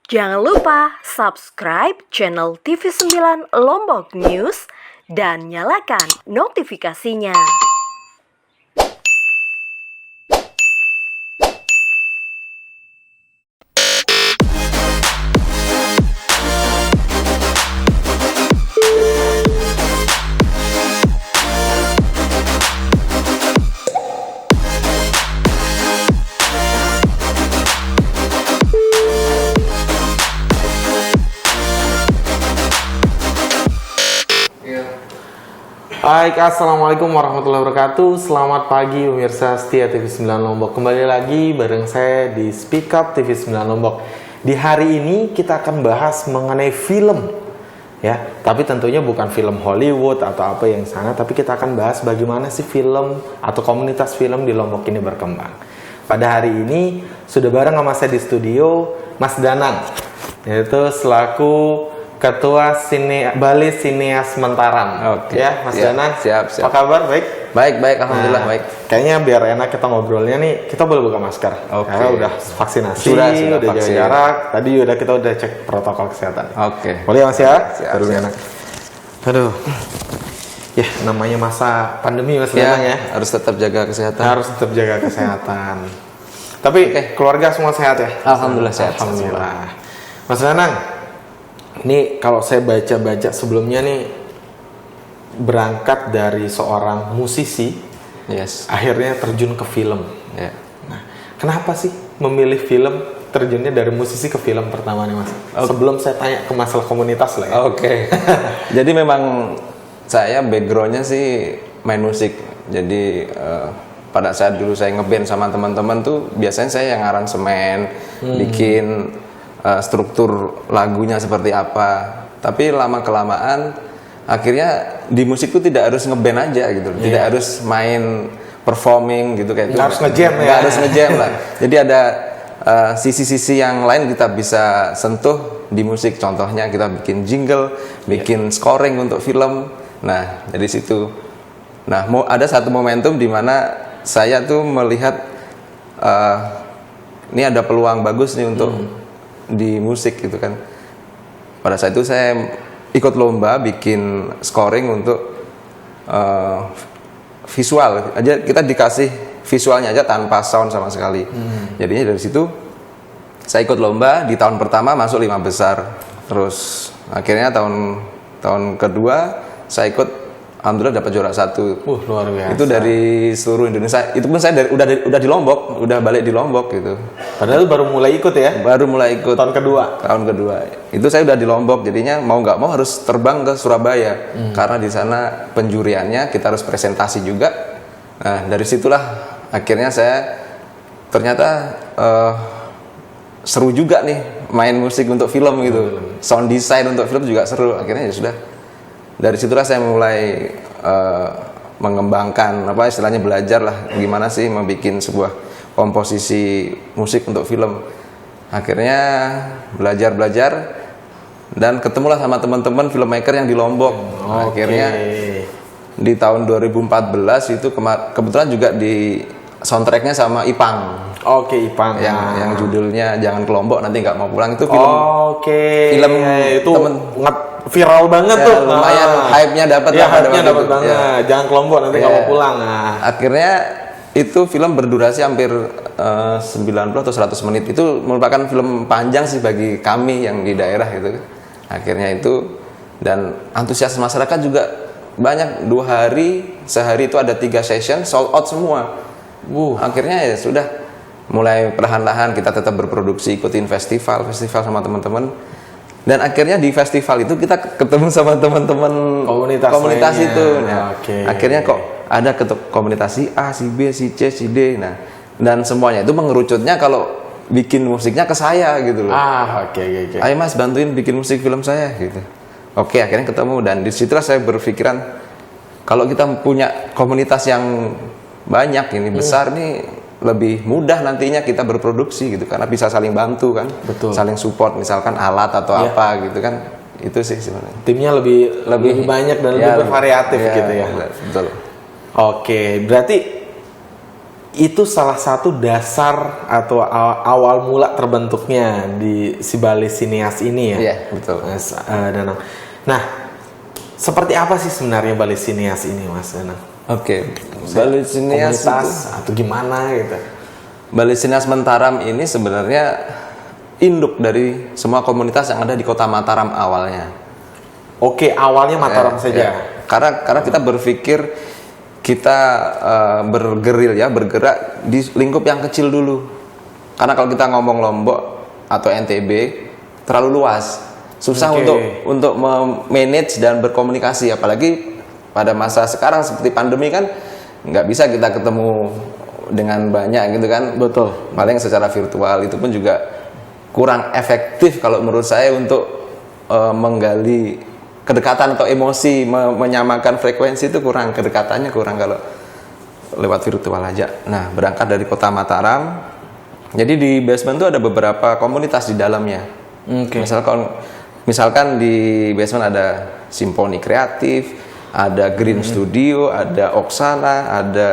Jangan lupa subscribe channel TV9 Lombok News dan nyalakan notifikasinya. Baik, assalamualaikum warahmatullahi wabarakatuh. Selamat pagi pemirsa setia TV9 Lombok. Kembali lagi bareng saya di Speak Up TV9 Lombok. Di hari ini kita akan bahas mengenai film, ya. Tapi tentunya bukan film Hollywood atau apa yang sana, tapi kita akan bahas bagaimana sih film atau komunitas film di Lombok ini berkembang. Pada hari ini sudah bareng sama saya di studio Mas Danang, yaitu selaku Ketua Bali Sineas Mentaram. Oke. Ya, Mas Danang. Siap. Apa kabar? Baik? Baik, alhamdulillah baik. Kayaknya biar enak kita ngobrolnya nih, kita boleh buka masker. Oke. Karena udah vaksinasi, Sudah udah jaga vaksin. jarak. Tadi kita udah cek protokol kesehatan. Oke. Boleh ya, Mas ya? Siap. Enak. Aduh. Ya, namanya masa pandemi Mas Ya, Danang ya. harus tetap jaga kesehatan. Harus tetap jaga kesehatan. Tapi keluarga semua sehat ya? Alhamdulillah sehat. Alhamdulillah. Mas Danang, ini kalau saya baca-baca sebelumnya nih, berangkat dari seorang musisi, Yes. akhirnya terjun ke film. Ya. Nah, kenapa sih memilih film, terjunnya dari musisi ke film pertama nih Mas? Sebelum saya tanya ke masalah komunitas lah ya. Oke. Jadi memang saya backgroundnya sih main musik. Jadi pada saat dulu saya ngeband sama teman-teman tuh biasanya saya yang aransemen, bikin struktur lagunya seperti apa. Tapi lama kelamaan akhirnya di musik tuh tidak harus ngeband aja gitu, tidak harus main performing gitu kayak itu. Nggak harus ngejam ya. Nggak harus ngejam lah. Jadi ada sisi-sisi yang lain kita bisa sentuh di musik. Contohnya kita bikin jingle, bikin scoring untuk film. Nah dari situ, nah ada satu momentum di mana saya tuh melihat ini ada peluang bagus nih untuk di musik gitu kan. Pada saat itu saya ikut lomba bikin scoring untuk visual aja, kita dikasih visualnya aja tanpa sound sama sekali. Jadinya dari situ saya ikut lomba, di tahun pertama masuk 5 besar. Terus akhirnya tahun kedua saya ikut, alhamdulillah dapat juara 1. Luar biasa. Itu dari seluruh Indonesia. Itu pun saya udah di Lombok, udah balik di Lombok gitu. Padahal baru mulai ikut ya? Baru mulai ikut. Tahun kedua? Tahun kedua. Itu saya udah di Lombok, jadinya mau nggak mau harus terbang ke Surabaya. Karena di sana penjuriannya kita harus presentasi juga. Nah dari situlah akhirnya saya ternyata seru juga nih main musik untuk film gitu. Sound design untuk film juga seru. Akhirnya ya sudah. Dari situlah saya mulai mengembangkan, apa istilahnya, belajar lah gimana sih membuat sebuah komposisi musik untuk film. Akhirnya belajar dan ketemulah sama teman-teman filmmaker yang di Lombok. Akhirnya di tahun 2014 itu kebetulan juga di soundtracknya sama Ipang. Ipang. Yang judulnya Jangan ke Lombok Nanti Nggak Mau Pulang, itu film. Film itu viral banget tuh. Lumayan hype-nya dapat. Ya, hype-nya dapat banget. Jangan ke Lombok Nanti Nggak Mau Pulang. Akhirnya itu film berdurasi hampir 90 atau 100 menit. Itu merupakan film panjang sih bagi kami yang di daerah gitu. Akhirnya itu, dan antusias masyarakat juga banyak. 2 hari, sehari itu ada 3 session, sold out semua. Akhirnya ya sudah, mulai perlahan-lahan kita tetap berproduksi, ikutin festival sama teman-teman. Dan akhirnya di festival itu kita ketemu sama teman-teman komunitas itu. Nah, akhirnya kok ada komunitas si A, si B, si C, si D. Nah, dan semuanya itu mengerucutnya kalau bikin musiknya ke saya gitu loh. Ayo Mas, bantuin bikin musik film saya gitu. Akhirnya ketemu, dan di situlah saya berpikiran kalau kita punya komunitas yang banyak ini, besar nih, lebih mudah nantinya kita berproduksi gitu, karena bisa saling bantu kan. Betul. Saling support, misalkan alat atau apa gitu kan. Itu sih sebenarnya. Timnya lebih banyak dan lebih bervariatif gitu ya. Betul. Berarti itu salah satu dasar atau awal mula terbentuknya di si Bali Sineas ini ya. Iya, betul. Mas Danang. Nah, seperti apa sih sebenarnya Bali Sineas ini, Mas Danang? Oke, Bali Sineas Komunitas atau gimana gitu? Bali Sineas Mataram ini sebenarnya induk dari semua komunitas yang ada di Kota Mataram awalnya. Oke, awalnya Mataram Ya, saja. ya. Karena kita berpikir kita bergerak di lingkup yang kecil dulu. Karena kalau kita ngomong Lombok atau NTB terlalu luas, susah untuk manage dan berkomunikasi. Apalagi pada masa sekarang seperti pandemi kan nggak bisa kita ketemu dengan banyak gitu kan. Betul. Paling secara virtual, itu pun juga kurang efektif kalau menurut saya untuk menggali kedekatan atau emosi, menyamakan frekuensi itu kedekatannya kurang kalau lewat virtual aja. Nah, berangkat dari Kota Mataram, jadi di basement itu ada beberapa komunitas di dalamnya. Oke. Misalkan di basement ada Simponi Kreatif, ada Green Studio, ada Oksana, ada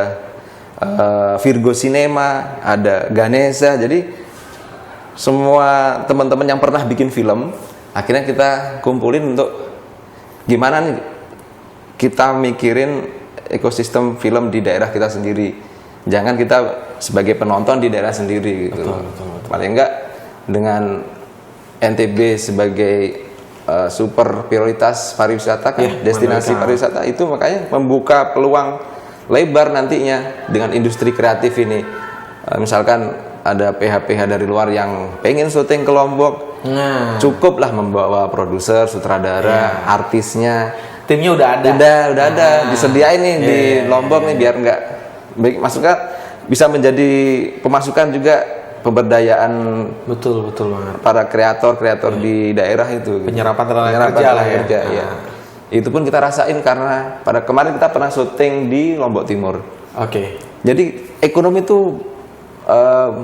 Virgo Cinema, ada Ganesha. Jadi semua teman-teman yang pernah bikin film, akhirnya kita kumpulin untuk gimana nih kita mikirin ekosistem film di daerah kita sendiri. Jangan kita sebagai penonton di daerah sendiri gitu. Betul. Paling enggak dengan NTB sebagai super prioritas pariwisata kan, destinasi pariwisata itu makanya membuka peluang lebar nantinya dengan industri kreatif ini. Misalkan ada PH-PH dari luar yang pengen syuting ke Lombok, cukuplah membawa produser, sutradara, artisnya, timnya udah ada. Udah ada, disediain nih di Lombok nih biar nggak, maksudnya bisa menjadi pemasukan juga, pemberdayaan Betul banget. para kreator di daerah itu. Penyerapan tenaga kerja lah ya. Ya. Itu pun kita rasain karena pada kemarin kita pernah syuting di Lombok Timur. Oke. Jadi ekonomi itu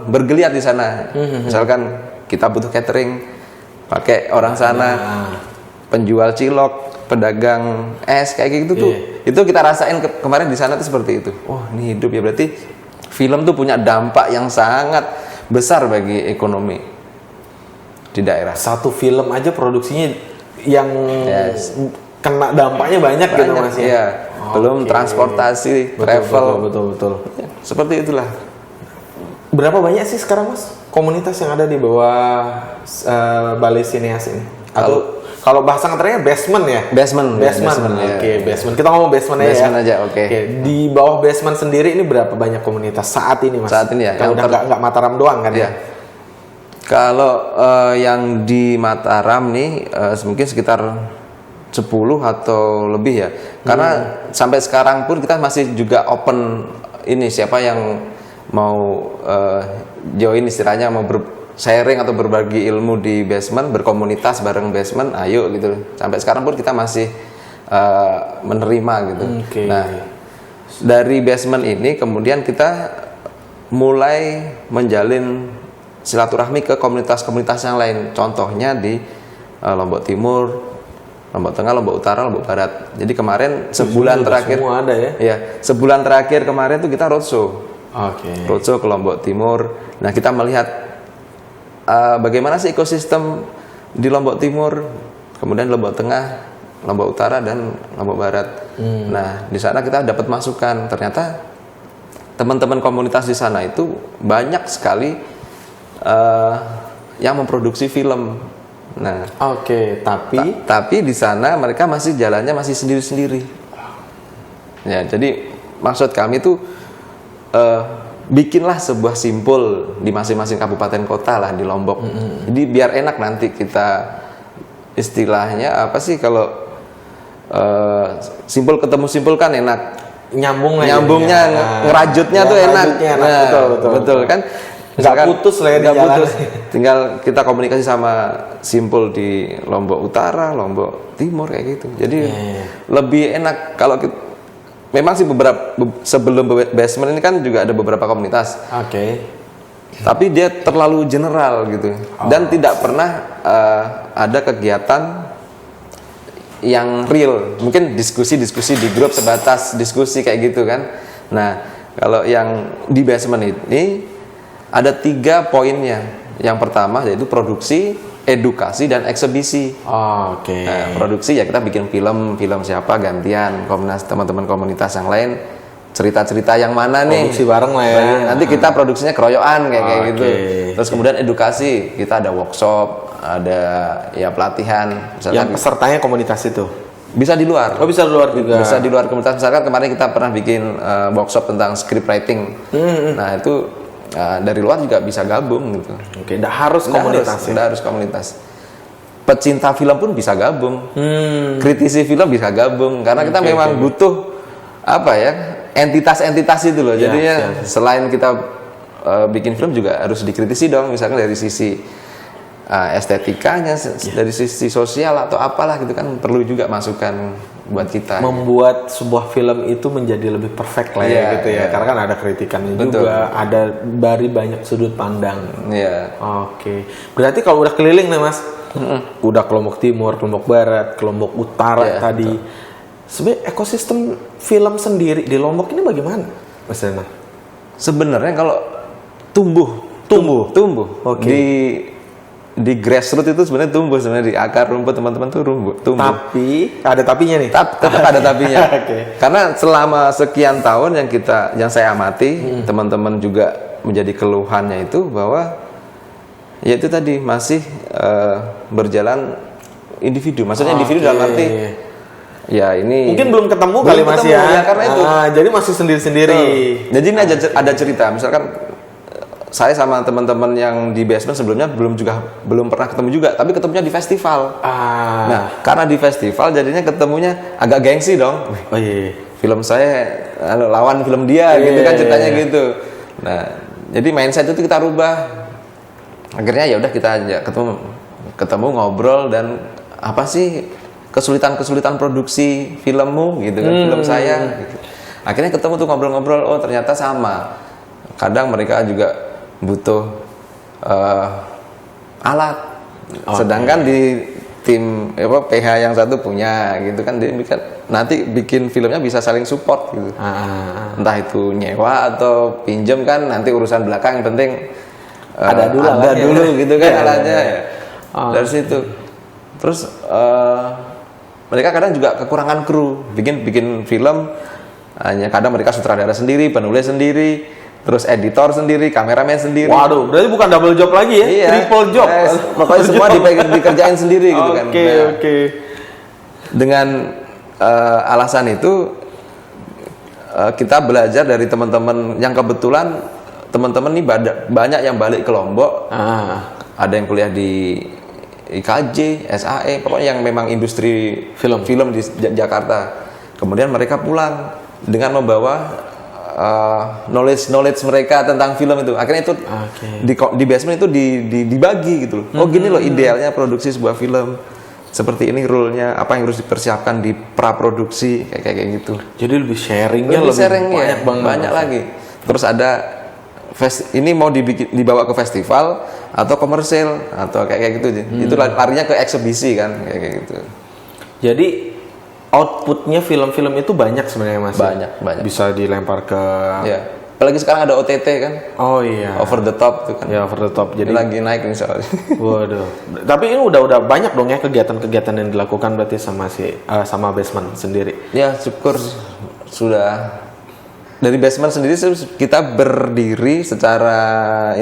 bergeliat di sana. Misalkan kita butuh catering, pakai orang sana, penjual cilok, pedagang es kayak gitu tuh. Itu kita rasain kemarin di sana tuh seperti itu. Oh, ini hidup ya, berarti film tuh punya dampak yang sangat besar bagi ekonomi di daerah. Satu film aja produksinya yang kena dampaknya banyak gitu Mas ya. Iya. Belum transportasi, travel. Betul. Seperti itulah. Berapa banyak sih sekarang Mas komunitas yang ada di bawah Bali Sineas ini? Atau kalau bahasa ngeternya basement ya? Basement. Oke, basement. Kita ngomong basement aja. Basement aja, oke. Di bawah basement sendiri ini berapa banyak komunitas saat ini Mas? Saat ini ya. Yang udah nggak Mataram doang kan ya? Kalau yang di Mataram nih mungkin sekitar 10 atau lebih ya. Karena sampai sekarang pun kita masih juga open ini, siapa yang mau join istilahnya, mau sharing atau berbagi ilmu di basement, berkomunitas bareng basement, ayo gitu. Sampai sekarang pun kita masih menerima gitu. Nah, dari basement ini kemudian kita mulai menjalin silaturahmi ke komunitas-komunitas yang lain. Contohnya di Lombok Timur, Lombok Tengah, Lombok Utara, Lombok Barat. Jadi kemarin sebulan terakhir, semua ada ya? Iya, sebulan terakhir kemarin tuh kita roadshow. Roadshow ke Lombok Timur. Nah, kita melihat bagaimana sih ekosistem di Lombok Timur, kemudian Lombok Tengah, Lombok Utara, dan Lombok Barat. Nah, di sana kita dapat masukan. Ternyata teman-teman komunitas di sana itu banyak sekali yang memproduksi film. Nah, tapi di sana mereka masih jalannya masih sendiri-sendiri. Ya, jadi maksud kami itu bikinlah sebuah simpul di masing-masing kabupaten kota lah di Lombok. Jadi biar enak nanti kita istilahnya apa sih kalau simpul ketemu simpul kan enak. Nyambungnya, ngerajutnya tuh enak. Betul kan? Nggak putus lah ya di jalan. Tinggal kita komunikasi sama simpul di Lombok Utara, Lombok Timur kayak gitu. Jadi lebih enak kalau kita, memang sih sebelum basement ini kan juga ada beberapa komunitas. Tapi dia terlalu general gitu. Dan tidak pernah ada kegiatan yang real. Mungkin diskusi di grup sebatas diskusi kayak gitu kan. Nah, Kalau yang di basement ini ada 3 poinnya. Yang pertama yaitu produksi, edukasi, dan eksebisi. Oke. Nah, produksi ya kita bikin film siapa gantian, teman-teman komunitas yang lain cerita-cerita yang mana nih. Produksi bareng lah ya. Nanti kita produksinya keroyokan kayak gitu. Oke. Terus kemudian edukasi, kita ada workshop, ada ya pelatihan. Yang pesertanya komunitas itu. Bisa di luar. Oh, bisa di luar juga. Bisa di luar komunitas. Misalkan kemarin kita pernah bikin workshop tentang script writing. Nah, itu dari luar juga bisa gabung gitu. Oke, nggak harus komunitas. Nggak harus komunitas. Pecinta film pun bisa gabung. Kritisi film bisa gabung karena kita memang butuh apa ya? Entitas-entitas itu loh. Jadinya selain kita bikin film juga harus dikritisi dong, misalkan dari sisi estetikanya, dari sisi sosial atau apalah gitu kan, perlu juga masukan buat kita. Membuat sebuah film itu menjadi lebih perfect lah ya gitu ya. Karena kan ada kritikannya juga, ada dari banyak sudut pandang. Iya. Oke. Berarti kalau udah keliling nih Mas, udah kelompok timur, kelompok barat, kelompok utara tadi. Sebenarnya ekosistem film sendiri di Lombok ini bagaimana, Mas Rena? Sebenarnya kalau tumbuh. Oke. Di grassroots itu sebenarnya tumbuh, sebenarnya di akar rumput teman-teman tuh tumbuh. Tapi ada tapinya nih. Tetap ada tapinya. Oke. Karena selama sekian tahun yang saya amati, teman-teman juga menjadi keluhannya itu bahwa ya itu tadi masih berjalan individu. Maksudnya individu dalam arti ya ini mungkin belum ketemu kali Mas ya. Karena itu. Jadi masih sendiri-sendiri. Jadi ini ada cerita, misalkan saya sama teman-teman yang di basement sebelumnya belum pernah ketemu juga, tapi ketemunya di festival. Nah, karena di festival jadinya ketemunya agak gengsi dong. Oh iya. Film saya lawan film dia gitu kan ceritanya gitu. Nah, jadi mindset itu kita rubah. Akhirnya ya udah kita aja ketemu ngobrol dan apa sih kesulitan produksi filmmu gitu kan, film saya gitu. Akhirnya ketemu tuh ngobrol-ngobrol, oh ternyata sama. Kadang mereka juga butuh alat. Sedangkan di tim PH yang satu punya gitu kan, dia nanti bikin filmnya bisa saling support gitu. Entah itu nyewa atau pinjem kan nanti urusan belakang, yang penting ada dulu gitu kan alatnya. Dari situ. Terus mereka kadang juga kekurangan kru, bikin film hanya kadang mereka sutradara sendiri, penulis sendiri, terus editor sendiri, kameramen sendiri. Waduh, berarti bukan double job lagi ya? Iya, triple job. Pokoknya semua dikerjain sendiri gitu kan. Oke. Dengan alasan itu kita belajar dari teman-teman yang kebetulan teman-teman ini banyak yang balik ke Lombok. Ada yang kuliah di IKJ, SAE, pokoknya yang memang industri film di Jakarta. Kemudian mereka pulang dengan membawa knowledge mereka tentang film itu. Akhirnya itu di basement itu dibagi gitu loh. Oh gini loh idealnya produksi sebuah film. Seperti ini rule-nya, apa yang harus dipersiapkan di praproduksi kayak gitu. Jadi lebih sharingnya lebih banyak lagi. Terus ada ini mau dibawa ke festival atau komersil atau kayak gitu. Itu larinya ke eksebisi kan kayak gitu. Jadi outputnya film-film itu banyak sebenarnya Mas. Banyak. Bisa dilempar ke. Ya. Apalagi sekarang ada OTT kan. Oh iya. Over the top tuh kan. Ya over the top. Jadi lagi naik nih soalnya. Waduh. Tapi ini udah banyak dong ya kegiatan-kegiatan yang dilakukan berarti sama basement sendiri. Ya syukur sudah. Dari basement sendiri kita berdiri secara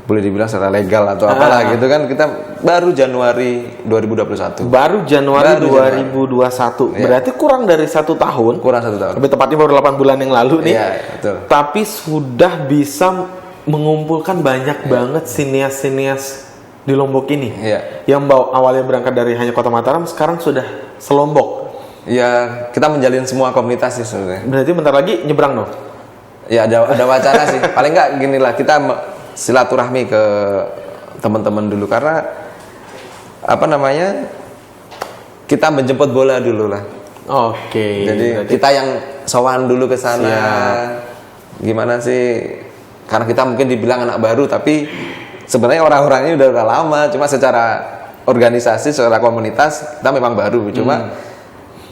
boleh dibilang secara legal atau apalah gitu kan, kita baru Januari 2021. Baru Januari 2021. Ya. Berarti kurang dari 1 tahun. Kurang 1 tahun. Lebih tepatnya baru 8 bulan yang lalu nih. Iya, betul. Tapi sudah bisa mengumpulkan banyak banget sinias-sinias di Lombok ini. Iya. Yang awalnya berangkat dari hanya Kota Mataram, sekarang sudah selombok. Ya, kita menjalin semua komunitas sih sebenarnya. Berarti bentar lagi nyebrang dong? Ya ada wacana sih. Paling nggak gini lah, kita silaturahmi ke teman-teman dulu karena kita menjemput bola dulu lah. Oke. Jadi kita yang sowan dulu ke sana. Gimana sih? Karena kita mungkin dibilang anak baru, tapi sebenarnya orang-orangnya udah lama. Cuma secara organisasi, secara komunitas kita memang baru. Cuma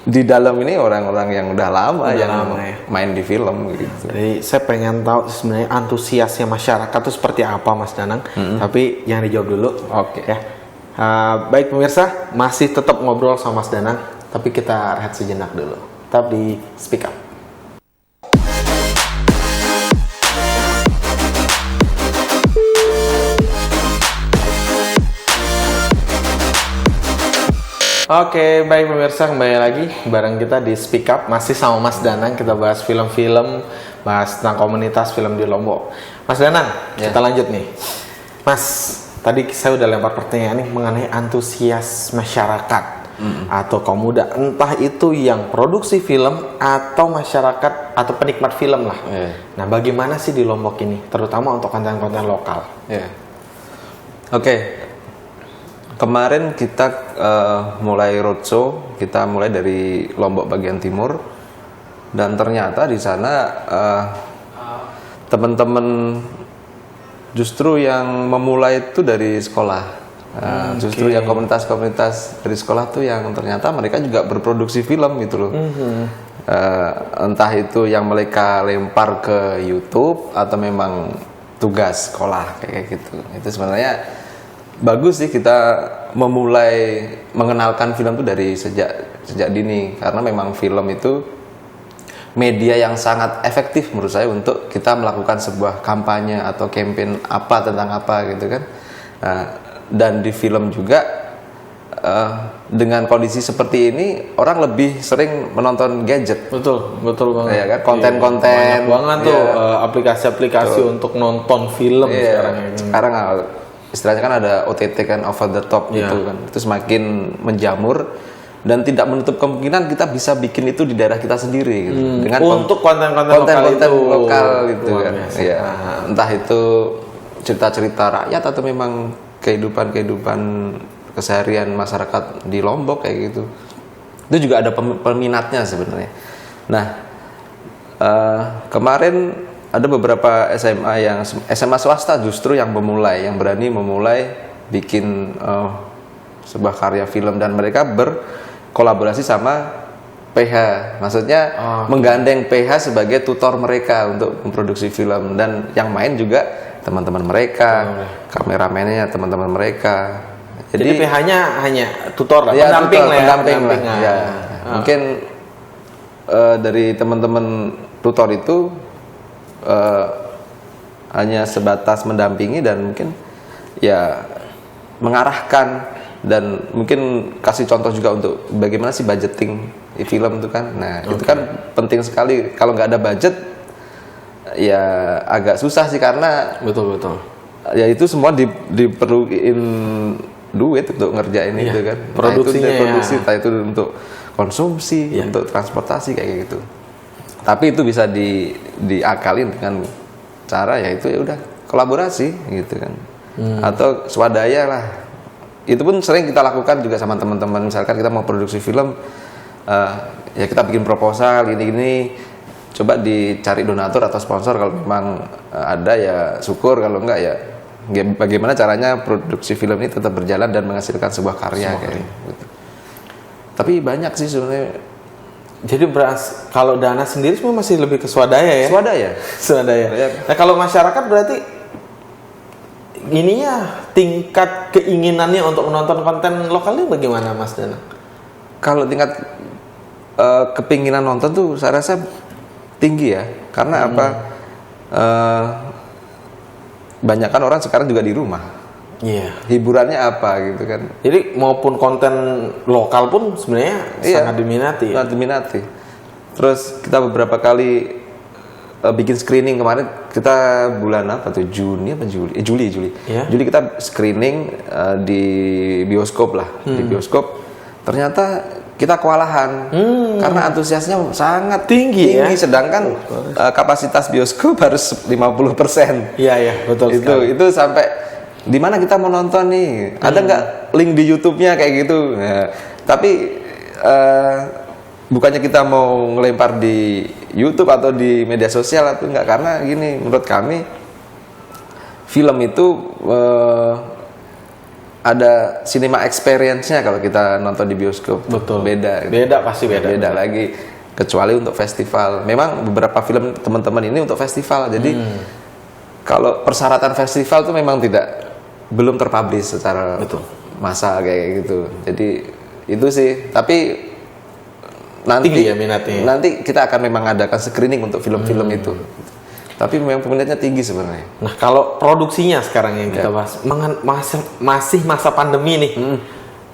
di dalam ini orang-orang yang udah lama yang ya. main di film gitu. Jadi saya pengen tahu sebenarnya antusiasnya masyarakat itu seperti apa, Mas Danang. Tapi yang dijawab dulu. Oke. Ya. Baik pemirsa, masih tetap ngobrol sama Mas Danang, tapi kita rehat sejenak dulu. Tetap di Speak Up. Oke, baik pemirsa, kembali lagi bareng kita di Speak Up. Masih sama Mas Danang, kita bahas film-film, bahas tentang komunitas film di Lombok. Mas Danang, kita lanjut nih. Mas, tadi saya udah lempar pertanyaan nih mengenai antusias masyarakat atau kaum muda. Entah itu yang produksi film atau masyarakat atau penikmat film lah. Nah, bagaimana sih di Lombok ini, terutama untuk konten-konten lokal? Oke. Kemarin kita mulai roadshow, kita mulai dari Lombok bagian timur, dan ternyata di sana teman-teman justru yang memulai itu dari sekolah, justru yang komunitas-komunitas dari sekolah tuh yang ternyata mereka juga berproduksi film gitu loh. Entah itu yang mereka lempar ke YouTube atau memang tugas sekolah kayak gitu. Itu sebenarnya bagus sih kita memulai mengenalkan film itu dari sejak dini, karena memang film itu media yang sangat efektif menurut saya untuk kita melakukan sebuah kampanye atau campaign apa tentang apa gitu kan. Dan di film juga dengan kondisi seperti ini orang lebih sering menonton gadget. Betul banget. Ya kan, konten-konten. Banyak banget tuh aplikasi-aplikasi untuk nonton film sekarang ini. Sekarang istilahnya kan ada OTT kan, over the top gitu kan, itu semakin menjamur dan tidak menutup kemungkinan kita bisa bikin itu di daerah kita sendiri gitu. Dengan untuk konten-konten lokal gitu kan. Ya, entah itu cerita-cerita rakyat atau memang kehidupan keseharian masyarakat di Lombok kayak gitu. Itu juga ada peminatnya sebenarnya. Nah, kemarin ada beberapa SMA swasta justru yang berani memulai bikin sebuah karya film, dan mereka berkolaborasi sama PH. Maksudnya menggandeng PH sebagai tutor mereka untuk memproduksi film, dan yang main juga teman-teman mereka, kameramennya teman-teman mereka. Jadi PH-nya hanya tutor lah, pendamping pendamping lah. Ya. Mungkin dari teman-teman tutor itu hanya sebatas mendampingi dan mungkin ya mengarahkan, dan mungkin kasih contoh juga untuk bagaimana sih budgeting film itu kan. Nah, itu kan penting sekali. Kalau nggak ada budget ya agak susah sih, karena betul ya itu semua diperluin duit untuk ngerjain itu kan. Produksinya entah itu untuk konsumsi, untuk transportasi kayak gitu. Tapi itu bisa diakalin dengan cara yaitu ya udah kolaborasi gitu kan, atau swadaya lah. Itu pun sering kita lakukan juga sama teman-teman. Misalkan kita mau produksi film, ya kita bikin proposal gini-gini, coba dicari donatur atau sponsor. Kalau memang ada ya syukur, kalau enggak ya bagaimana caranya produksi film ini tetap berjalan dan menghasilkan sebuah karya kayak gitu. Tapi banyak sih sebenarnya. Jadi kalau dana sendiri semua masih lebih ke swadaya ya? Swadaya. Nah, kalau masyarakat berarti ininya tingkat keinginannya untuk menonton konten lokalnya bagaimana, Mas Danang? Kalau tingkat kepinginan nonton tuh saya rasa tinggi ya, karena apa? Banyak kan orang sekarang juga di rumah. Hiburannya apa gitu kan. Jadi maupun konten lokal pun sebenarnya sangat diminati. Sangat diminati. Terus kita beberapa kali bikin screening. Kemarin kita bulan apa tuh, Juni apa Juli? Juli. Juli kita screening di bioskop lah. Di bioskop ternyata kita kewalahan karena antusiasnya sangat tinggi. Sedangkan kapasitas bioskop harus 50%. Iya, betul. Itu sampai di mana kita mau nonton nih? Ada nggak link di YouTube-nya kayak gitu? Nah, tapi bukannya kita mau ngelempar di YouTube atau di media sosial atau enggak, karena gini, menurut kami film itu ada cinema experience-nya kalau kita nonton di bioskop. Betul. Beda. Beda, pasti beda. Beda lagi. Kecuali untuk festival. Memang beberapa film teman-teman ini untuk festival. Jadi kalau persyaratan festival tuh memang belum terpublish secara massal kayak gitu. Jadi itu sih. Tapi nanti tinggi ya minatnya. Nanti kita akan memang adakan screening untuk film-film itu. Tapi memang peminatnya tinggi sebenarnya. Nah, kalau produksinya sekarang yang kita bahas, masih masa pandemi nih,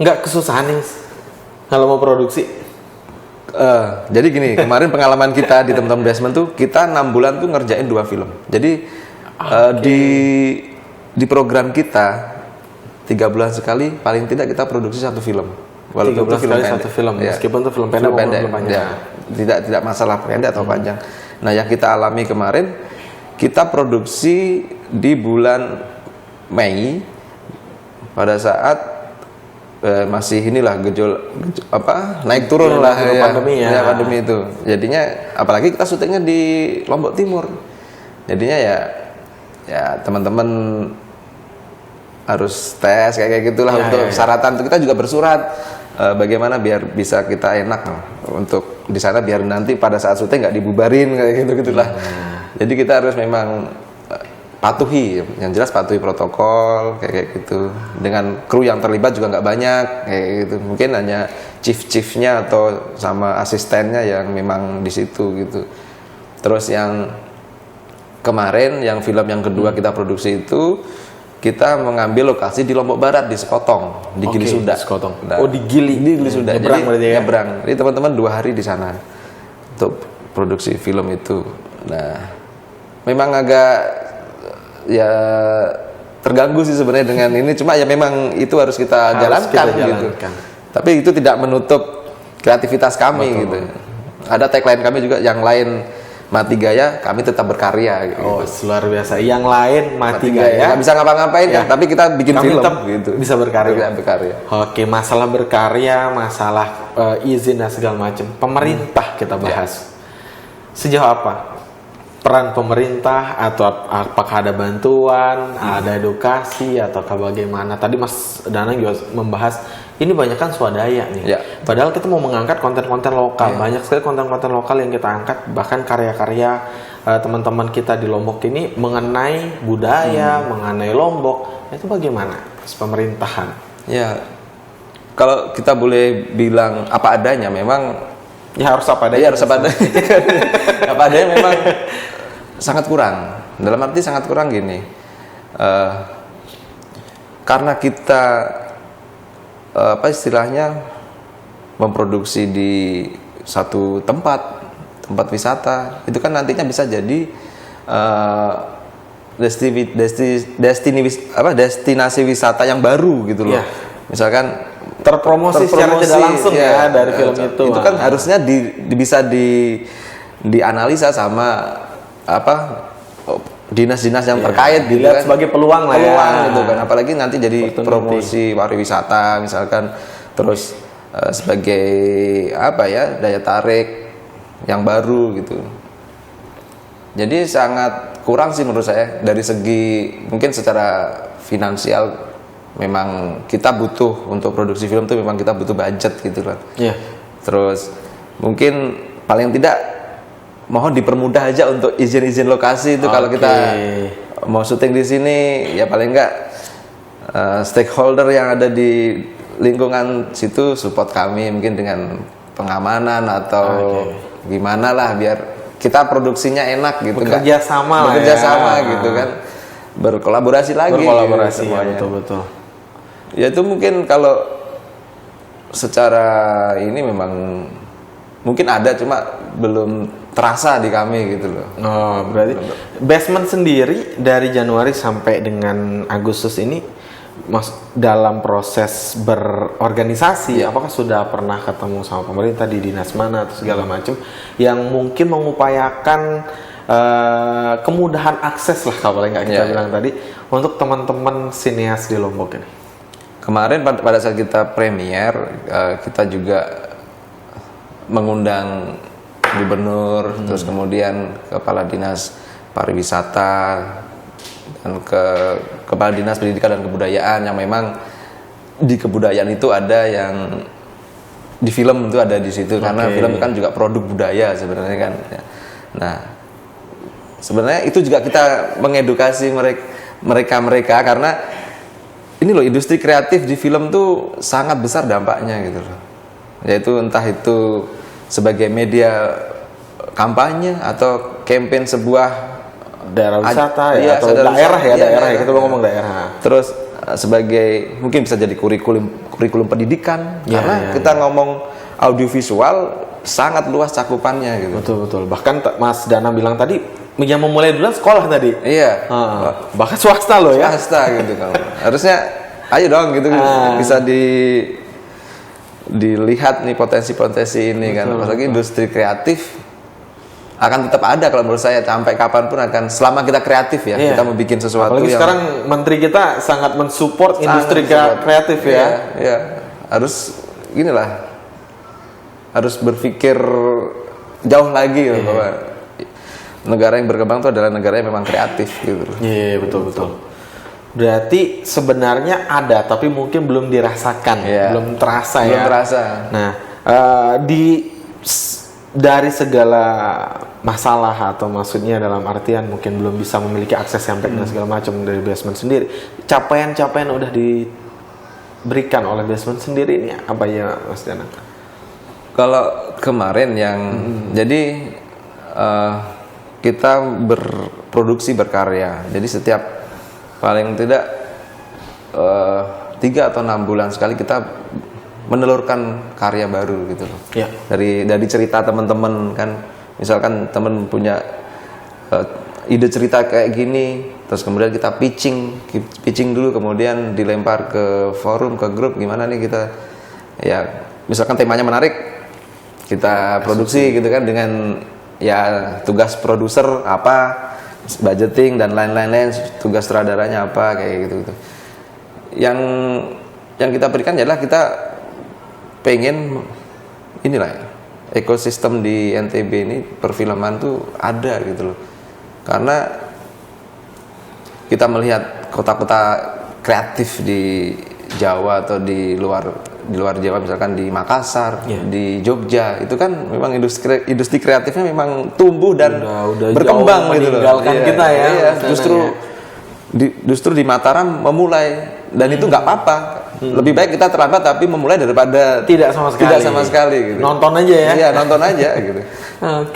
nggak kesusahan nih kalau mau produksi. Jadi gini, kemarin pengalaman kita di teman-teman basement tuh, kita 6 bulan tuh ngerjain 2 film. Jadi di program kita 3 bulan sekali, paling tidak kita produksi 1 film. Walaupun 3 itu bulan sekali pendek. 1 film, Ya. meskipun itu film pendek maupun film panjang. Ya. Tidak masalah pendek atau panjang. Nah, yang kita alami kemarin, kita produksi di bulan Mei pada saat masih inilah naik turun lah ya, pandemi ya. Pandemi itu. Jadinya apalagi kita syutingnya di Lombok Timur. Jadinya ya teman-teman harus tes kayak gitulah untuk syaratan. Kita juga bersurat bagaimana biar bisa kita enak untuk di sana, biar nanti pada saat syuting nggak dibubarin kayak gitu-gitulah. Jadi kita harus memang patuhi, yang jelas patuhi protokol kayak gitu. Dengan kru yang terlibat juga nggak banyak kayak gitu. Mungkin hanya chief-chiefnya atau sama asistennya yang memang di situ gitu. Terus yang kemarin, yang film yang kedua kita produksi itu, kita mengambil lokasi di Lombok Barat, di Sekotong, di Gili Sunda. Sekotong. Nah, Di Gili Sunda. Nyebrang berarti ya? Nyebrang. Jadi teman-teman 2 hari di sana untuk produksi film itu. Nah, memang agak ya terganggu sih sebenarnya dengan ini. Cuma ya memang itu harus kita jalankan gitu. Tapi itu tidak menutup kreativitas kami gitu. Ada tagline kami juga, yang lain mati gaya, kami tetap berkarya gitu. Oh, luar biasa. Yang lain mati gaya. Nggak bisa ngapa-ngapain kan, tapi kita bikin Kami film tetap gitu. bisa berkarya. Bisa berkarya. Oke, masalah berkarya, masalah izin dan segala macam. Pemerintah kita bahas. Sejauh apa peran pemerintah, atau apakah ada bantuan, ada edukasi, ataukah bagaimana? Tadi Mas Danang juga membahas ini banyak kan swadaya nih. Ya. Padahal kita mau mengangkat konten-konten lokal. Banyak sekali konten-konten lokal yang kita angkat, bahkan karya-karya teman-teman kita di Lombok ini mengenai budaya, mengenai Lombok. Itu bagaimana pemerintahan? Ya, kalau kita boleh bilang apa adanya, memang Ya harus apa adanya. ya harus apa adanya. Apa adanya memang sangat kurang. Dalam arti sangat kurang gini, karena kita apa istilahnya memproduksi di satu tempat wisata, itu kan nantinya bisa jadi destinasi wisata yang baru gitu loh. Ya. Misalkan terpromosi secara tidak langsung ya dari film itu. Itu kan harusnya bisa dianalisa sama dinas-dinas yang terkait gitu dilihat kan. sebagai peluang lah ya. Gitu kan. Apalagi nanti jadi promosi pariwisata misalkan, terus sebagai daya tarik yang baru gitu. Jadi sangat kurang sih menurut saya dari segi mungkin secara finansial. Memang kita butuh untuk produksi film tuh, memang kita butuh budget gitu kan. Iya. Terus mungkin paling tidak mohon dipermudah aja untuk izin-izin lokasi itu. Kalau kita mau syuting di sini ya paling enggak stakeholder yang ada di lingkungan situ support kami mungkin dengan pengamanan atau gimana lah biar kita produksinya enak gitu. Bekerja sama gitu kan. Berkolaborasi lagi berkolaborasi gitu, ya, betul-betul. Ya itu mungkin kalau secara ini memang mungkin ada, cuma belum terasa di kami gitu loh. Oh, berarti Basement sendiri dari Januari sampai dengan Agustus ini dalam proses berorganisasi, apakah sudah pernah ketemu sama pemerintah di dinas mana atau segala macam yang mungkin mengupayakan kemudahan akses lah kalau nggak kita bilang tadi untuk teman-teman sineas di Lombok ini? Kemarin pada saat kita premier, kita juga mengundang gubernur, terus kemudian kepala dinas pariwisata dan kepala dinas pendidikan dan kebudayaan yang memang di kebudayaan itu ada yang di film itu ada di situ, karena film kan juga produk budaya sebenarnya kan. Nah, sebenarnya itu juga kita mengedukasi mereka karena ini loh, industri kreatif di film tuh sangat besar dampaknya gitu loh. Yaitu entah itu sebagai media kampanye atau campaign sebuah daerah wisata ya, atau daerah ya, daerah ya, kita ngomong daerah. Terus sebagai mungkin bisa jadi kurikulum pendidikan, karena kita ngomong audiovisual sangat luas cakupannya gitu. Betul. Bahkan Mas Danang bilang tadi yang memulai duluan sekolah tadi. Iya. Bahkan swasta loh ya. Swasta gitu kan. Harusnya ayo dong gitu bisa dilihat nih potensi-potensi ini kan. Apalagi industri kreatif akan tetap ada kalau menurut saya sampai kapanpun akan, selama kita kreatif ya, kita mau bikin sesuatu. Apalagi yang sekarang menteri kita sangat mensupport industri kreatif ya. Iya. Harus inilah, harus berpikir jauh lagi bahwa negara yang berkembang itu adalah negara yang memang kreatif gitu. Iya, betul. Berarti sebenarnya ada tapi mungkin belum dirasakan, belum terasa ya. Belum terasa. Nah, dari segala masalah, atau maksudnya dalam artian mungkin belum bisa memiliki akses yang baik dan segala macam dari Basement sendiri, capaian-capaian udah diberikan oleh Basement sendiri ini apa ya, Mas Danang? Kalau kemarin yang jadi kita berproduksi berkarya, jadi setiap paling tidak 3 atau 6 bulan sekali kita menelurkan karya baru gitu loh. Ya. Dari cerita teman-teman kan, misalkan teman punya ide cerita kayak gini, terus kemudian kita pitching dulu, kemudian dilempar ke forum, ke grup, gimana nih kita ya, misalkan temanya menarik, kita produksi gitu kan, dengan ya tugas produser apa, budgeting dan lain-lain, tugas sutradaranya apa, kayak gitu. Yang kita berikan adalah kita pengen inilah ya, ekosistem di NTB ini perfilman tuh ada gitu loh, karena kita melihat kota-kota kreatif di Jawa atau di luar Jawa, misalkan di Makassar, di Jogja, itu kan memang industri kreatifnya memang tumbuh dan udah berkembang gitu loh. Meninggalkan kita ya. Iya, justru di Mataram memulai, dan itu nggak apa-apa. Lebih baik kita terlambat tapi memulai daripada tidak sama sekali gitu. Nonton aja ya. Iya, nonton aja gitu.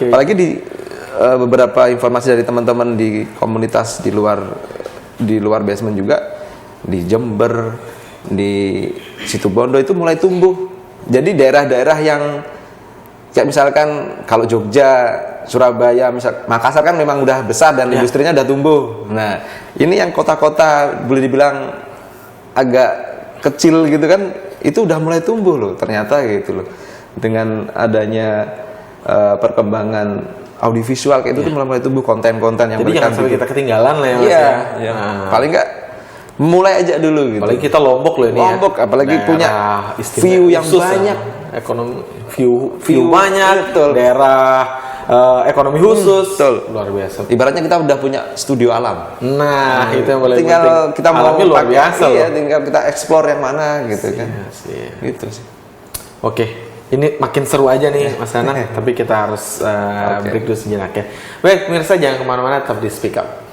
Apalagi di beberapa informasi dari teman-teman di komunitas di luar Basement juga, di Jember, di Situbondo itu mulai tumbuh. Jadi daerah-daerah yang kayak misalkan kalau Jogja, Surabaya, Makassar kan memang udah besar dan industrinya udah tumbuh. Nah, ini yang kota-kota boleh dibilang agak kecil gitu kan, itu udah mulai tumbuh loh ternyata gitu loh. Dengan adanya perkembangan audiovisual kayak itu tuh mulai tumbuh konten-konten yang jadi jangan sampai kita ketinggalan lah ya, Mas ya. Paling nggak mulai aja dulu gitu. Apalagi kita Lombok loh ini. Lombok apalagi punya view yang banyak, ekonomi view banyak, betul. Daerah ekonomi khusus, luar biasa. Ibaratnya kita udah punya studio alam. Nah, itu yang paling tinggal penting. kita mau luar biasa loh. Tinggal kita explore yang mana gitu kan. Gitu sih. Oke, ini makin seru aja nih Mas Danang, tapi kita harus break dulu sejenak ya. Baik, pemirsa jangan kemana-mana, tetap di Speak Up.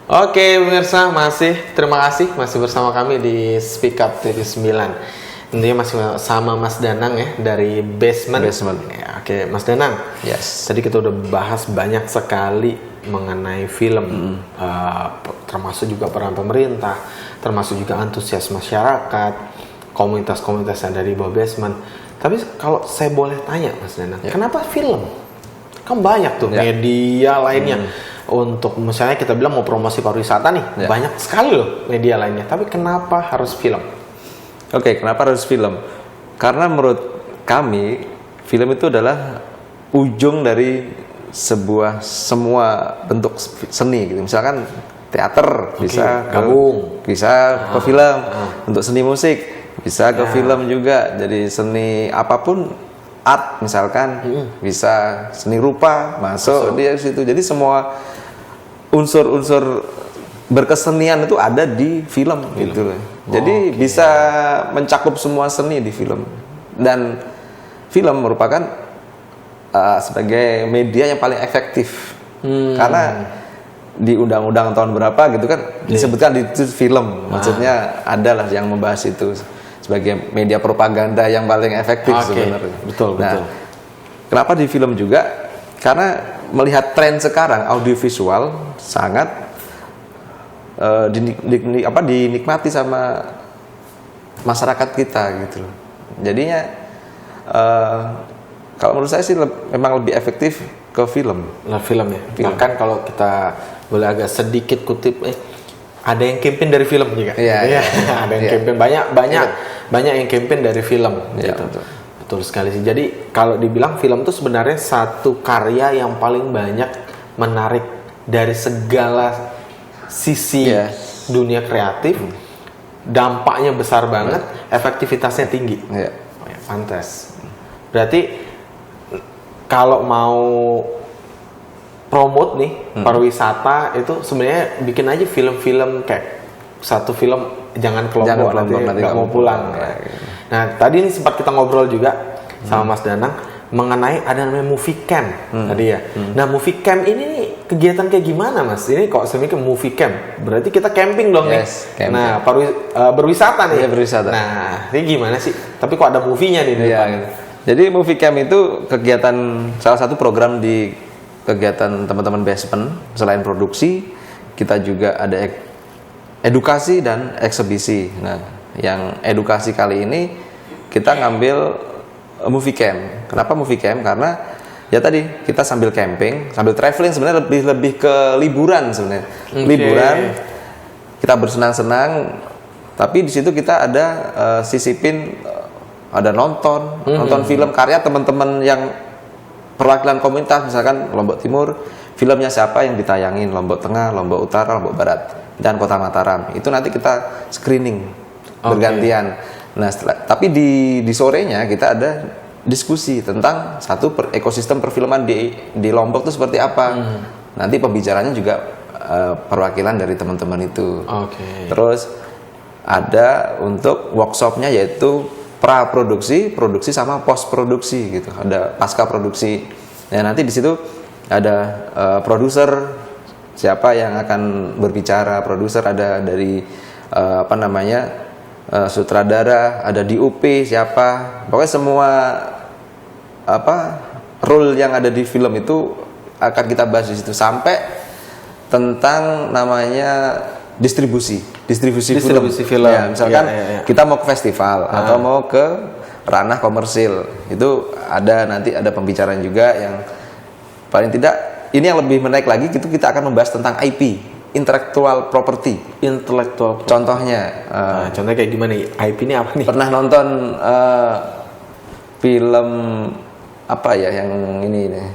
Oke pemirsa, terima kasih masih bersama kami di Speak Up TV 9. Tentunya masih sama Mas Danang ya dari Basement. Ya, oke Mas Danang. Yes. Tadi kita udah bahas banyak sekali mengenai film, termasuk juga peran pemerintah, termasuk juga antusias masyarakat, komunitas-komunitas yang dari bawah Basement. Tapi kalau saya boleh tanya Mas Danang, kenapa film? Kan banyak tuh media lainnya. Untuk misalnya kita bilang mau promosi pariwisata nih, banyak sekali loh media lainnya. Tapi kenapa harus film? Oke, kenapa harus film? Karena menurut kami film itu adalah ujung dari semua bentuk seni gitu. Misalkan teater bisa gabung, bisa ke film. Untuk seni musik bisa ke film juga. Jadi seni apapun, art misalkan, bisa seni rupa masuk di situ. Jadi semua unsur-unsur berkesenian itu ada di film gitu loh. Jadi bisa mencakup semua seni di film. Dan film merupakan sebagai media yang paling efektif. Karena di undang-undang tahun berapa gitu kan disebutkan itu film. Maksudnya adalah yang membahas itu sebagai media propaganda yang paling efektif sebenarnya. Betul. Kenapa di film juga? Karena melihat tren sekarang audiovisual sangat dinikmati sama masyarakat kita gitu loh. Jadinya kalau menurut saya sih memang lebih efektif ke film. Nah, film ya. Bahkan kalau kita boleh agak sedikit kutip, ada yang campaign dari film juga. Iya. Ada yang campaign banyak yang campaign dari film. Iya, Gitu. Betul sekali sih. Jadi kalau dibilang film itu sebenarnya satu karya yang paling banyak menarik dari segala sisi dunia kreatif, dampaknya besar banget, efektivitasnya tinggi. Pantas. Berarti kalau mau promote nih pariwisata itu sebenarnya bikin aja film-film kayak satu film jangan ke Lombok nanti nggak mau pulang. Nah tadi ini sempat kita ngobrol juga sama Mas Danang mengenai ada namanya movie camp tadi ya. Nah movie camp ini nih kegiatan kayak gimana Mas? Ini kok semi ke movie camp, berarti kita camping dong nih. Nah berwisata nih. Berwisata. Nah ini gimana sih? Tapi kok ada movie-nya nih? Jadi movie camp itu kegiatan, salah satu program di kegiatan teman-teman Basement. Selain produksi, kita juga ada edukasi dan eksebisi. Nah, yang edukasi kali ini kita ngambil movie camp. Kenapa movie camp? Karena ya tadi kita sambil camping, sambil traveling, sebenarnya lebih ke liburan sebenarnya. Liburan, kita bersenang-senang, tapi di situ kita ada sisipin, ada nonton film karya teman-teman yang perwakilan komunitas, misalkan Lombok Timur, filmnya siapa yang ditayangin, Lombok Tengah, Lombok Utara, Lombok Barat, dan Kota Mataram. Itu nanti kita screening bergantian. Nah, tapi di sorenya kita ada diskusi tentang satu ekosistem perfilman di Lombok itu seperti apa. Nanti pembicaranya juga perwakilan dari teman-teman itu. Terus ada untuk workshopnya yaitu pra-produksi, produksi sama post-produksi gitu. Ada pasca produksi. Nah, nanti di situ ada produser, siapa yang akan berbicara. Produser ada dari sutradara, ada DOP siapa. Pokoknya semua role yang ada di film itu akan kita bahas di situ, sampai tentang namanya distribusi film. Ya, misalkan kita mau ke festival atau mau ke ranah komersil, itu nanti ada pembicaraan juga yang paling tidak ini yang lebih menarik lagi, itu kita akan membahas tentang IP, intellectual property. Contohnya contohnya kayak gimana nih? IP ini apa nih? Pernah nonton film apa ya yang ini nih,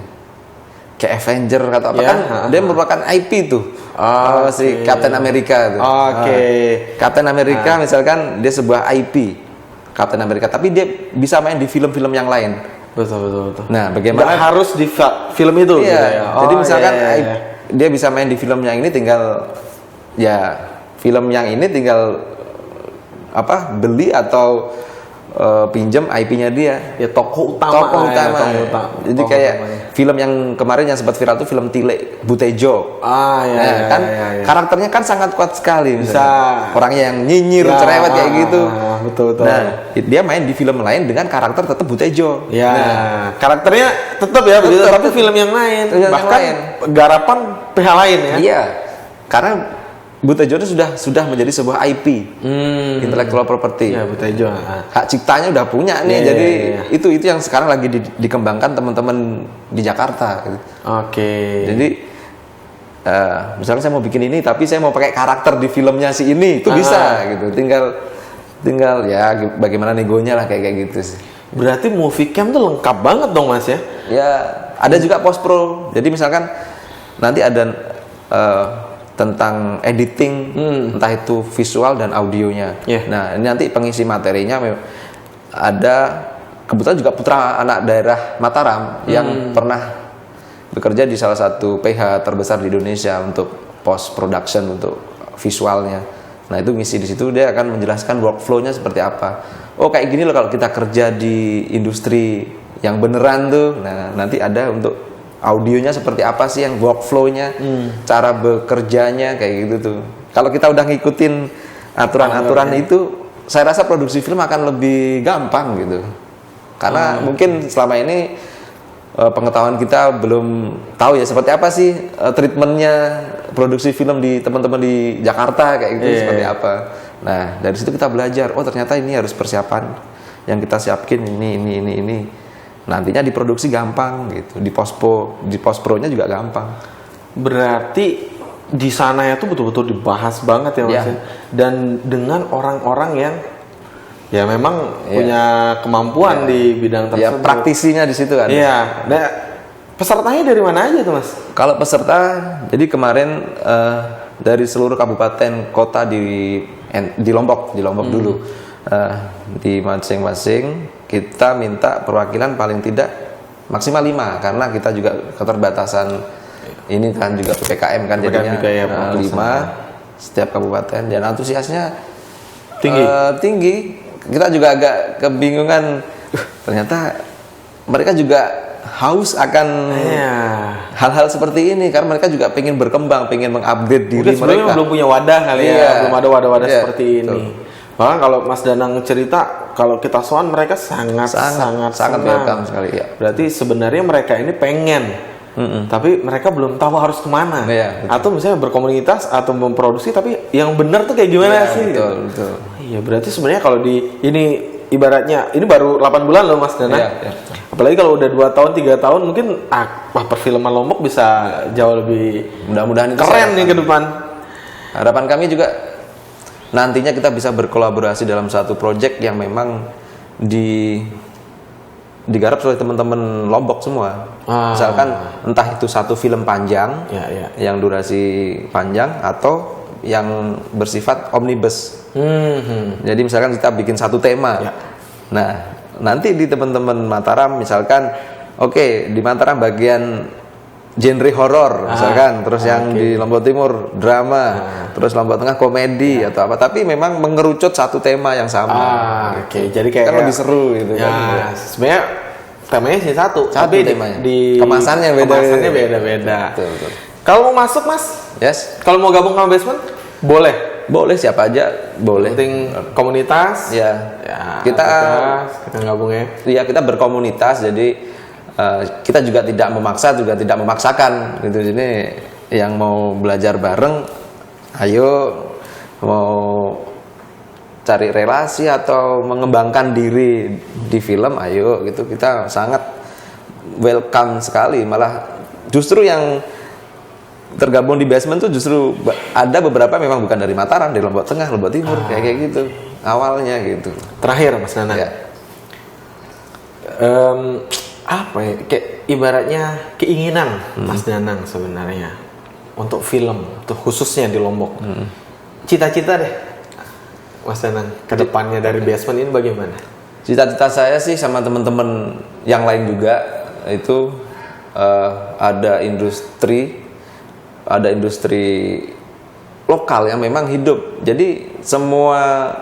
kayak Avenger atau apa kan dia merupakan IP tuh. Si Captain America tuh. Captain America misalkan dia sebuah IP Captain America, tapi dia bisa main di film-film yang lain. Betul. Nah, bagaimana? Nggak harus di film itu. Iya. Gitu ya? Jadi misalkan dia bisa main di film yang ini, tinggal film yang ini tinggal beli atau pinjam IP-nya dia. Ya tokoh utama. Jadi kayak film yang kemarin yang sempat viral itu film Tile Butejo. Karakternya kan sangat kuat sekali. Bisa orangnya yang nyinyir, cerewet kayak gitu. Betul. Nah, dia main di film lain dengan karakter tetap Butejo. Karakternya tetap ya, tapi film yang lain. Bahkan garapan PH lain ya. Iya. Karena Butejo itu sudah menjadi sebuah IP, intellectual property. Ya, Butejo. Hak ciptanya udah punya nih, jadi itu yang sekarang lagi dikembangkan teman-teman di Jakarta. Gitu. Jadi misalnya saya mau bikin ini, tapi saya mau pakai karakter di filmnya si ini, itu bisa gitu. Tinggal ya bagaimana negonya lah kayak gitu sih. Berarti movie camp tuh lengkap banget dong Mas ya? Ya, ada juga post pro. Jadi misalkan nanti ada tentang editing, entah itu visual dan audionya. Yeah. Nah, ini nanti pengisi materinya ada kebetulan juga putra anak daerah Mataram yang pernah bekerja di salah satu PH terbesar di Indonesia untuk post production untuk visualnya. Nah, itu ngisi di situ, dia akan menjelaskan workflow-nya seperti apa. Oh, kayak gini loh kalau kita kerja di industri yang beneran tuh. Nah, nanti ada untuk audionya seperti apa sih yang workflow-nya, cara bekerjanya kayak gitu tuh. Kalau kita udah ngikutin aturan-aturan itu, saya rasa produksi film akan lebih gampang gitu. Karena mungkin selama ini pengetahuan kita belum tahu ya seperti apa sih treatmentnya produksi film di teman-teman di Jakarta kayak gitu seperti apa. Nah, dari situ kita belajar, oh ternyata ini harus persiapan yang kita siapin ini. Nantinya diproduksi gampang gitu, di post pro-nya juga gampang. Berarti di sana itu betul-betul dibahas banget ya Mas. Ya. Dan dengan orang-orang yang ya memang punya kemampuan di bidang Ya, tersebut. praktisinya di situ kan. Iya. Nah, pesertanya dari mana aja tuh Mas? Kalau peserta, jadi kemarin dari seluruh kabupaten kota di Lombok dulu, di masing-masing kita minta perwakilan paling tidak maksimal 5 karena kita juga keterbatasan ini kan juga PPKM kan jadinya juga ya, 5 setiap kabupaten dan antusiasnya tinggi. Kita juga agak kebingungan, ternyata mereka juga haus akan hal-hal seperti ini karena mereka juga pengen berkembang, pengen mengupgrade diri Mungkin sebelumnya mereka. belum punya wadah kali ya, belum ada wadah-wadah seperti ini. betul. Bahkan kalau Mas Danang cerita, kalau kita soan mereka sangat senang. welcome sekali ya. Berarti sebenarnya mereka ini pengen, tapi mereka belum tahu harus kemana. Iya, betul. Atau misalnya berkomunitas atau memproduksi, tapi yang benar tuh kayak gimana Iya, sih? betul. Iya, berarti sebenarnya kalau di ini ibaratnya ini baru 8 bulan loh Mas Danang. Iya. Apalagi kalau udah 2 tahun, 3 tahun mungkin wah perfilman Lombok bisa jauh lebih Mudah-mudahan itu keren nih ke depan. Harapan kami juga nantinya kita bisa berkolaborasi dalam satu proyek yang memang digarap oleh teman-teman Lombok semua. Misalkan entah itu satu film panjang yang durasi panjang atau yang bersifat omnibus. Jadi misalkan kita bikin satu tema. Nah, nanti di teman-teman Mataram misalkan di Mataram bagian genre horor misalkan, terus yang di Lombok Timur drama, terus Lombok Tengah komedi atau apa, tapi memang mengerucut satu tema yang sama. Jadi kayak kan lebih seru gitu kan. Sebenarnya temanya sih satu tapi temanya. di Kemasannya beda-beda. Betul. Kalau mau masuk Mas, Yes. kalau mau gabung sama Basement, boleh. Boleh, siapa aja boleh. Penting komunitas. Ya. Kita gabungnya. Ya, kita berkomunitas, jadi kita juga tidak memaksa, juga tidak memaksakan gitu. Jadi yang mau belajar bareng, ayo, mau cari relasi atau mengembangkan diri di film, ayo gitu. Kita sangat welcome sekali. Malah justru yang tergabung di Basement tuh justru ada beberapa memang bukan dari Mataram, dari Lombok Tengah, Lombok Timur, kayak gitu awalnya gitu. Terakhir Mas Danang. Ya. Apa ya, kayak ibaratnya keinginan Mas Danang sebenarnya untuk film, untuk khususnya di Lombok. Cita-cita deh Mas Danang ke depannya dari Basement ini bagaimana? Cita-cita saya sih sama teman-teman yang lain juga itu ada industri lokal yang memang hidup. Jadi semua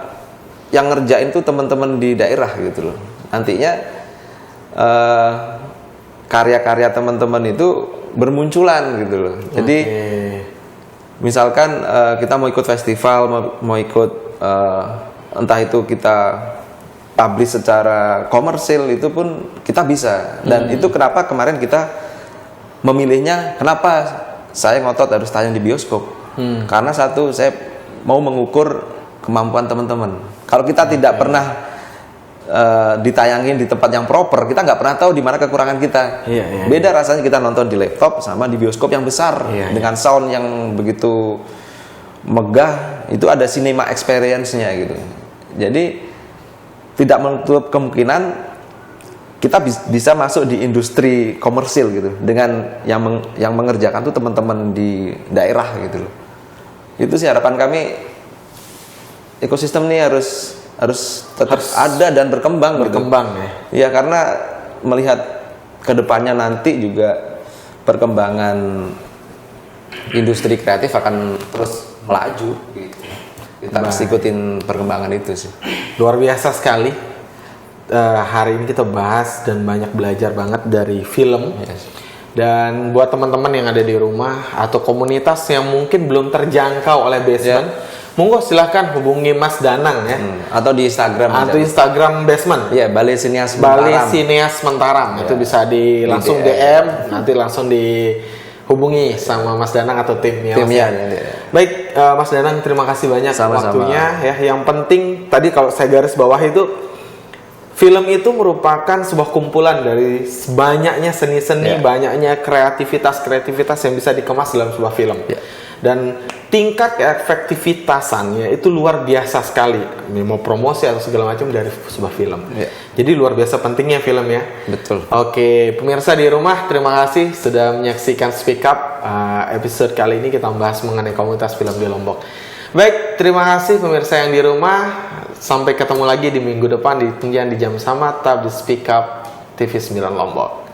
yang ngerjain tuh teman-teman di daerah gitu loh. Nantinya karya-karya teman-teman itu bermunculan gitu loh. Jadi misalkan kita mau ikut festival, mau ikut entah itu kita publish secara komersil, itu pun kita bisa. Dan itu kenapa kemarin kita memilihnya, kenapa saya ngotot harus tayang di bioskop. Karena satu, saya mau mengukur kemampuan teman-teman. Kalau kita tidak pernah ditayangin di tempat yang proper, kita nggak pernah tahu di mana kekurangan kita. Beda rasanya kita nonton di laptop sama di bioskop yang besar dengan sound yang begitu megah. Itu ada cinema experience-nya gitu. Jadi tidak menutup kemungkinan kita bisa masuk di industri komersil gitu, dengan yang mengerjakan tuh teman-teman di daerah gitu loh. Itu sih harapan kami, ekosistem ini harus tetap ada dan berkembang gitu. Ya, karena melihat kedepannya nanti juga perkembangan industri kreatif akan terus melaju gitu. Kita harus ikutin perkembangan itu sih. Luar biasa sekali. Hari ini kita bahas dan banyak belajar banget dari film. Yes. Dan buat teman-teman yang ada di rumah atau komunitas yang mungkin belum terjangkau oleh Basement, monggo silahkan hubungi Mas Danang ya. Atau di Instagram. Atau Instagram Basement. Iya, Balai Sineas Balai Mentaram. Sineas Mentaram. Itu bisa langsung DM, nanti langsung dihubungi sama Mas Danang atau timnya. Timnya. Baik, Mas Danang, terima kasih banyak Sama-sama. waktunya ya. Yang penting tadi kalau saya garis bawah itu, film itu merupakan sebuah kumpulan dari banyaknya seni-seni, banyaknya kreativitas yang bisa dikemas dalam sebuah film. Dan tingkat efektivitasannya itu luar biasa sekali. Mau promosi atau segala macam dari sebuah film. Jadi luar biasa pentingnya film ya. Betul. Oke, pemirsa di rumah, terima kasih sudah menyaksikan Speak Up. Episode kali ini kita membahas mengenai komunitas film di Lombok. Baik, terima kasih pemirsa yang di rumah. Sampai ketemu lagi di minggu depan di jam sama, tetap di Speak Up TV 9 Lombok.